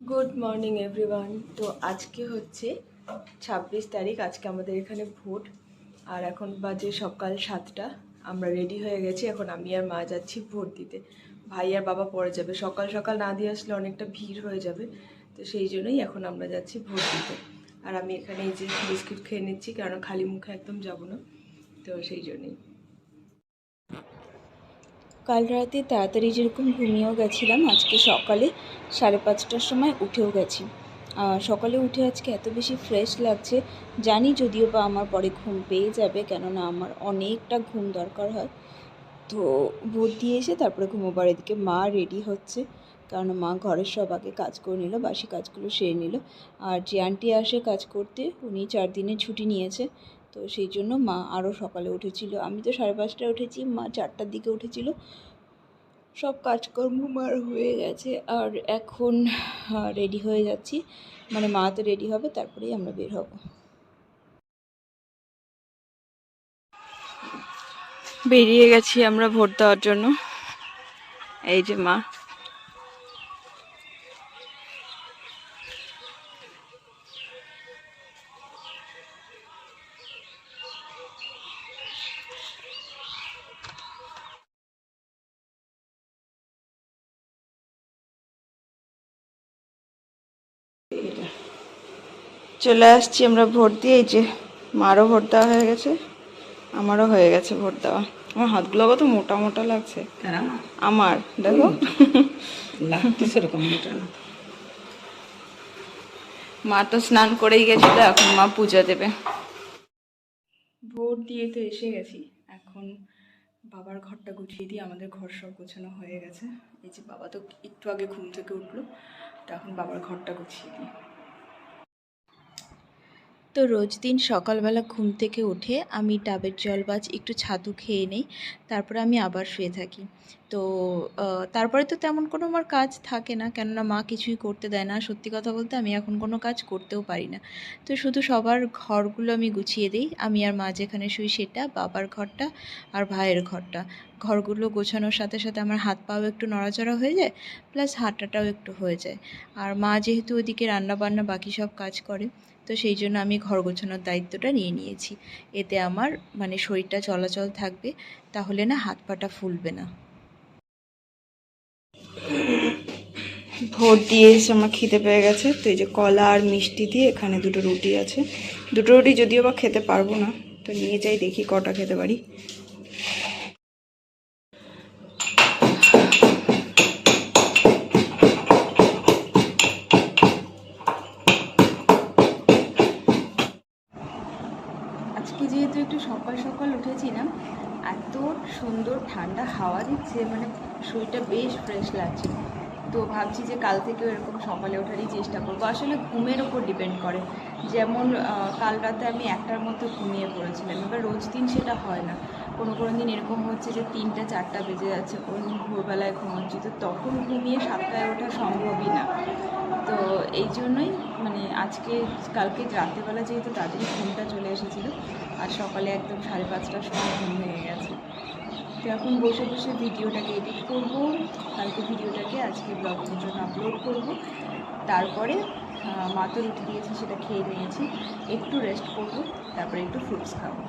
Good morning everyone. তো আজকে হচ্ছে 26 তারিখ। আজকে আমাদের এখানে ভোট। আর এখন বাজে সকাল 7টা। আমরা রেডি হয়ে গেছি। এখন আমি আর মা যাচ্ছি ভোট দিতে। ভাই আর বাবা পরে যাবে। সকাল সকাল না দিয়ে আসলে অনেকটা ভিড় হয়ে যাবে, তো সেই জন্যই এখন আমরা যাচ্ছি ভোট দিতে। আর আমি এখানে এই যে বিস্কুট খেয়ে নিচ্ছি, কারণ খালি মুখে একদম যাব না, তো সেই জন্যই। কাল রাতে তাড়াতাড়ি যেরকম ঘুমিয়েও গেছিলাম, আজকে সকালে 5:30টার সময় উঠেও গেছি। সকালে উঠে আজকে এত বেশি ফ্রেশ লাগছে, জানি যদিও বা আমার পরে ঘুম পেয়ে যাবে, কেননা আমার অনেকটা ঘুম দরকার হয়। তো ভোট দিয়ে এসে তারপরে ঘুমোবার। এদিকে মা রেডি হচ্ছে, কারণ মা ঘরের সব আগে কাজ করে নিল, বাসি কাজগুলো সেরে নিল। আর যে আন্টি আসে কাজ করতে, উনি 4 দিনের ছুটি নিয়েছে, তো সেই জন্য মা আরও সকালে উঠেছিল। আমি তো 5:30টায় উঠেছি, মা 4টার দিকে উঠেছিল। সব কাজকর্ম মার হয়ে গেছে, আর এখন রেডি হয়ে যাচ্ছি। মানে মা তো রেডি হবে, তারপরেই আমরা বের হব। বেরিয়ে গেছি আমরা ভোট দেওয়ার জন্য। এই যে মা। চলে আসছি আমরা ভোট দিয়ে। এই যে মারও ভোট দেওয়া হয়ে গেছে, আমারও হয়ে গেছে ভোট দেওয়া। আমার হাতগুলো কত মোটা মোটা লাগছে। আমার দেখো লাগতে সেরকম মোটা না। মা তো স্নান করেই গেছিল, এখন মা পূজা দেবে। ভোট দিয়ে তো এসে গেছি। এখন বাবার ঘরটা গুছিয়ে দিই। আমাদের ঘর সব গোছানো হয়ে গেছে। এই যে বাবা তো একটু আগে ঘুম থেকে উঠলো, তো এখন বাবার ঘরটা গুছিয়ে দিই। তো রোজ দিন সকালবেলা ঘুম থেকে উঠে আমি ডাবের জল বা একটু ছাতু খেয়ে নেই, তারপরে আমি আবার শুয়ে থাকি। তো তারপরে তো তেমন কোনো আমার কাজ থাকে না, কেননা মা কিছুই করতে দেয় না। সত্যি কথা বলতে আমি এখন কোনো কাজ করতেও পারি না। তো শুধু সবার ঘরগুলো আমি গুছিয়ে দিই। আমি আর মা যেখানে শুই সেটা, বাবার ঘরটা আর ভাইয়ের ঘরটা। ঘরগুলো গোছানোর সাথে সাথে আমার হাত পাও একটু নড়াচড়া হয়ে যায়, প্লাস হাঁটাটাও একটু হয়ে যায়। আর মা যেহেতু ওইদিকে রান্নাবান্না বাকি সব কাজ করে, তো সেই জন্য আমি ঘর গোছানোর দায়িত্বটা নিয়ে নিয়েছি। এতে আমার মানে শরীরটা চলাচল থাকবে, তাহলে না হাত পাটা ফুলবে না। ভোট দিয়ে এসে আমার খিদে পেয়ে গেছে, তো এই যে কলা আর মিষ্টি দিয়ে এখানে দুটো রুটি আছে। দুটো রুটি যদিও বা খেতে পারবো না, তো নিয়ে যাই, দেখি কটা খেতে পারি। আজকে যেহেতু একটু সকাল সকাল উঠেছি না, এত সুন্দর ঠান্ডা হাওয়া দিচ্ছে, মানে শরীরটা বেশ ফ্রেশ লাগছে। তো ভাবছি যে কাল থেকেও এরকম সকালে ওঠারই চেষ্টা করবো। আসলে ঘুমের ওপর ডিপেন্ড করে। যেমন কাল রাতে আমি 1টার মধ্যে ঘুমিয়ে পড়েছিলাম, এবার রোজ দিন সেটা হয় না। কোনো কোনো দিন এরকম হচ্ছে যে 3টা 4টা বেজে যাচ্ছে, কোনো দিন ভোরবেলায় ঘুমোচ্ছি, তো তখন ঘুমিয়ে 7টায় ওঠা সম্ভবই না। তো এই জন্যই মানে কালকে রাত্রেবেলা যেহেতু তাড়াতাড়ি ঘুমটা চলে এসেছিলো, আর সকালে একদম 5:30টার সময় ঘুম ভেঙে গেছে। তো এখন বসে বসে ভিডিওটাকে এডিট করব, কালকে ভিডিওটাকে আজকে ব্লগের জন্য আপলোড করব। তারপরে মা তো রুটি দিয়েছে, সেটা খেয়ে নিয়েছি, একটু রেস্ট করব, তারপরে একটু ফ্রুটস খাবো।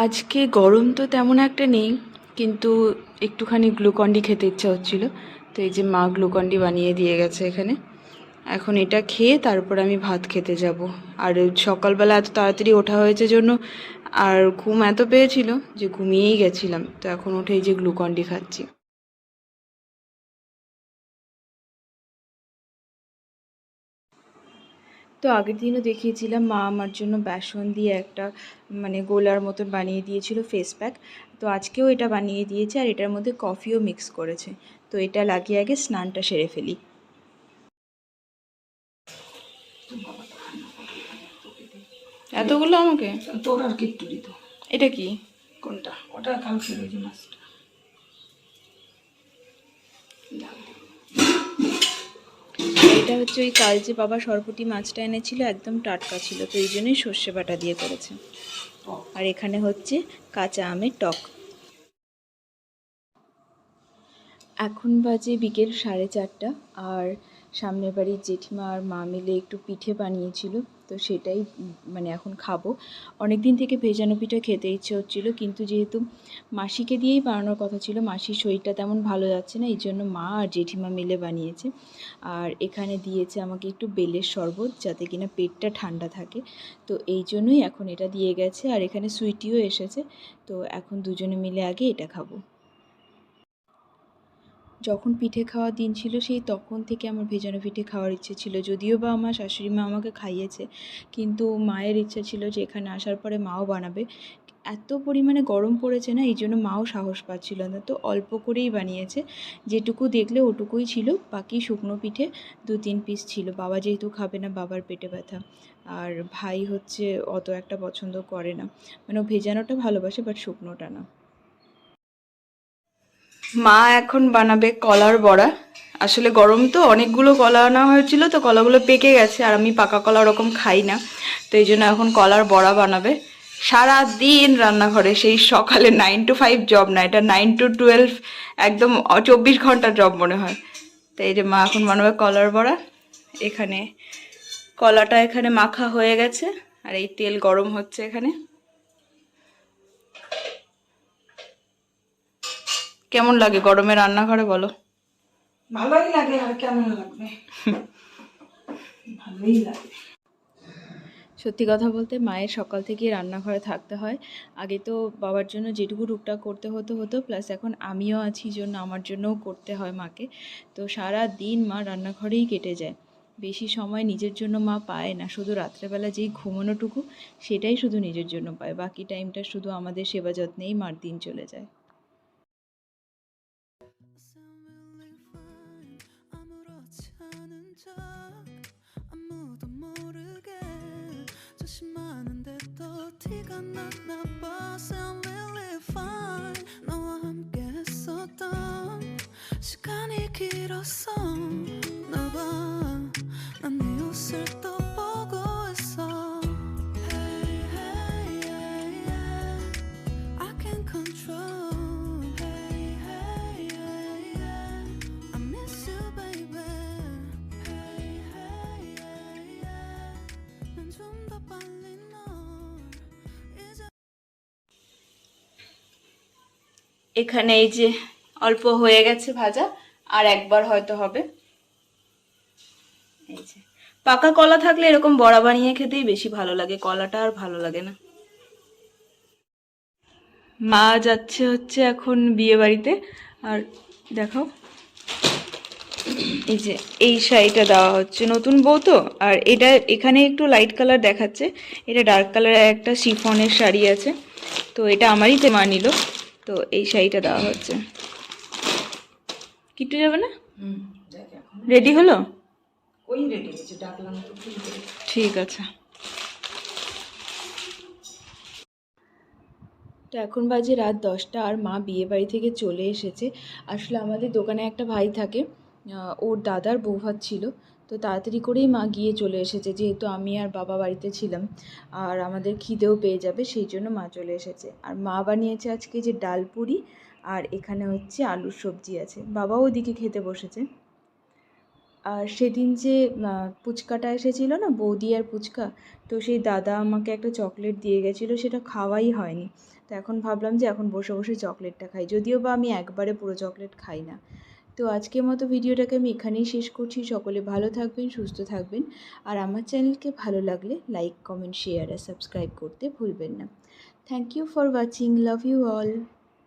আজকে গরম তো তেমন একটা নেই, কিন্তু একটুখানি গ্লুকন্ডি খেতে ইচ্ছা হচ্ছিল, তো এই যে মা গ্লুকন্ডি বানিয়ে দিয়ে গেছে এখানে। এখন এটা খেয়ে তারপর আমি ভাত খেতে যাব। আর সকালবেলা এত তাড়াতাড়ি ওঠা হয়েছে জন্য আর ঘুম এত পেয়েছিল যে ঘুমিয়েই গেছিলাম, তো এখন উঠে এই যে গ্লুকন্ডি খাচ্ছি। তো আগের দিনও দেখিয়েছিলাম, মা আমার জন্য বেসন দিয়ে একটা মানে গোলার মতন বানিয়ে দিয়েছিল ফেস প্যাক। তো আজকেও এটা বানিয়ে দিয়েছে, আর এটার মধ্যে কফিও মিক্স করেছে। তো এটা লাগিয়ে আগে স্নানটা সেরে ফেলি। এতগুলো আমাকে? তোর আর কিট্টু দিত। এটা কি? কোনটা? ওটা কালকে ওই যে মাছটা। এটা হচ্ছে ওই কাল যে বাবা সরপুঁটি মাছটা এনেছিল, একদম টাটকা ছিল, তো এই জন্যই সর্ষে বাটা দিয়ে করেছে। আর এখানে হচ্ছে কাঁচা আমের টক। এখন বাজে বিকেল 4:30 আর সামনের বাড়ির জেঠিমা আর মা মিলে একটু পিঠে বানিয়েছিল, তো সেটাই মানে এখন খাবো। অনেক দিন থেকে ভেজানো পিঠা খেতে ইচ্ছে হচ্ছিলো, কিন্তু যেহেতু মাসিকে দিয়েই বানানোর কথা ছিল, মাসির শরীরটা তেমন ভালো যাচ্ছে না, এই জন্য মা আর জেঠিমা মিলে বানিয়েছে। আর এখানে দিয়েছে আমাকে একটু বেলের শরবত, যাতে কিনা পেটটা ঠান্ডা থাকে, তো এই জন্যই এখন এটা দিয়ে গেছে। আর এখানে সুইটিও এসেছে, তো এখন দুজনে মিলে আগে এটা খাবো। যখন পিঠে খাওয়ার দিন ছিল সেই তখন থেকে আমার ভেজানো পিঠে খাওয়ার ইচ্ছে ছিল, যদিও বা আমার শাশুড়ি মা আমাকে খাইয়েছে, কিন্তু মায়ের ইচ্ছা ছিল যে এখানে আসার পরে মাও বানাবে। এত পরিমাণে গরম পড়েছে না, এই জন্য মাও সাহস পাচ্ছিল না, তো অল্প করেই বানিয়েছে। যেটুকু দেখলে ওটুকুই ছিল, বাকি শুকনো পিঠে 2-3 পিস ছিল। বাবা যেহেতু খাবে না, বাবার পেটে ব্যথা, আর ভাই হচ্ছে অত একটা পছন্দ করে না, মানে ও ভেজানোটা ভালোবাসে বাট শুকনোটা না। মা এখন বানাবে কলার বড়া। আসলে গরম তো, অনেকগুলো কলা আনা হয়েছিল, তো কলাগুলো পেকে গেছে, আর আমি পাকা কলা ওরকম খাই না, তো এই জন্য এখন কলার বড়া বানাবে। সারা দিন রান্নাঘরে, সেই সকালে 9 to 5 জব না, এটা 9 to 12, একদম 24 ঘন্টার জব মনে হয়। তো এই যে মা এখন বানাবে কলার বড়া। এখানে কলাটা এখানে মাখা হয়ে গেছে, আর এই তেল গরম হচ্ছে এখানে। কেমন লাগে গরমে রান্নাঘরে বলো? ভালোই লাগে, আর কেমন লাগবে, ভালোই লাগে। সত্যি কথা বলতে মায়ের সকাল থেকেই রান্নাঘরে থাকতে হয়। আগে তো বাবার জন্য যেটুকু টুকটাক করতে হতো, প্লাস এখন আমিও আছি জন্য আমার জন্যও করতে হয় মাকে। তো সারা দিন মা রান্নাঘরেই কেটে যায়, বেশি সময় নিজের জন্য মা পায় না। শুধু রাত্রেবেলা যেই ঘুমানোটুকু, সেটাই শুধু নিজের জন্য পায়, বাকি টাইমটা শুধু আমাদের সেবা যত্নেই মার দিন চলে যায়। 조심하는데도 티가 났나 봐. Sound really fine. 너와 함께 했었던 시간이 길었어. 나봐, 난 네 옷을 또 보고 있어. Hey, hey, yeah, yeah. I can't control. Hey, hey, yeah, yeah. I miss you, baby. Hey, hey, yeah, yeah. 난 좀 더 빨리 널 이제. এখানে এই যে অল্প হয়ে গেছে ভাজা, আর একবার হয়তো হবে। এই যে পাকা কলা থাকলে এরকম বড়া বানিয়ে খেতেই বেশি ভালো লাগে, কলাটা আর ভালো লাগে না। মা যাচ্ছে হচ্ছে এখন বিয়ে বাড়িতে, আর দেখো এই যে এই শাড়িটা দেওয়া হচ্ছে, নতুন বউ তো, আর এটা এখানে একটু লাইট কালার দেখাচ্ছে, এটা ডার্ক কালারের একটা শিফনের শাড়ি আছে, তো এটা আমারই মা নিল, তো এই শাড়িটা দেওয়া হচ্ছে। কিট্টু যাবে না? দেখ এখন রেডি হলো? ওই রেডি হয়েছে, ডাকলাম তো ফোন করে। ঠিক আছে। তো এখন বাজে রাত 10টা, আর মা বিয়ে বাড়ি থেকে চলে এসেছে। আসলে আমাদের দোকানে একটা ভাই থাকে, ওর দাদার বৌভাত ছিল, তো তাড়াতাড়ি করেই মা গিয়ে চলে এসেছে, যেহেতু আমি আর বাবা বাড়িতে ছিলাম, আর আমাদের খিদেও পেয়ে যাবে, সেই জন্য মা চলে এসেছে। আর মা বানিয়েছে আজকে যে ডাল পুরি, আর এখানে হচ্ছে আলুর সবজি আছে, বাবাও ওদিকে খেতে বসেছে। আর সেদিন যে পুচকাটা এসেছিলো না, বৌদি আর পুচকা, তো সেই দাদা আমাকে একটা চকলেট দিয়ে গেছিলো, সেটা খাওয়াই হয়নি, তো এখন ভাবলাম যে এখন বসে বসে চকলেটটা খাই, যদিও বা আমি একবারে পুরো চকলেট খাই না। তো আজকের মতো ভিডিওটাকে আমি এখানেই শেষ করছি। সকলে ভালো থাকবেন, সুস্থ থাকবেন, আর আমার চ্যানেলকে ভালো লাগলে লাইক, কমেন্ট, শেয়ার আর সাবস্ক্রাইব করতে ভুলবেন না। Thank you for watching, love you all.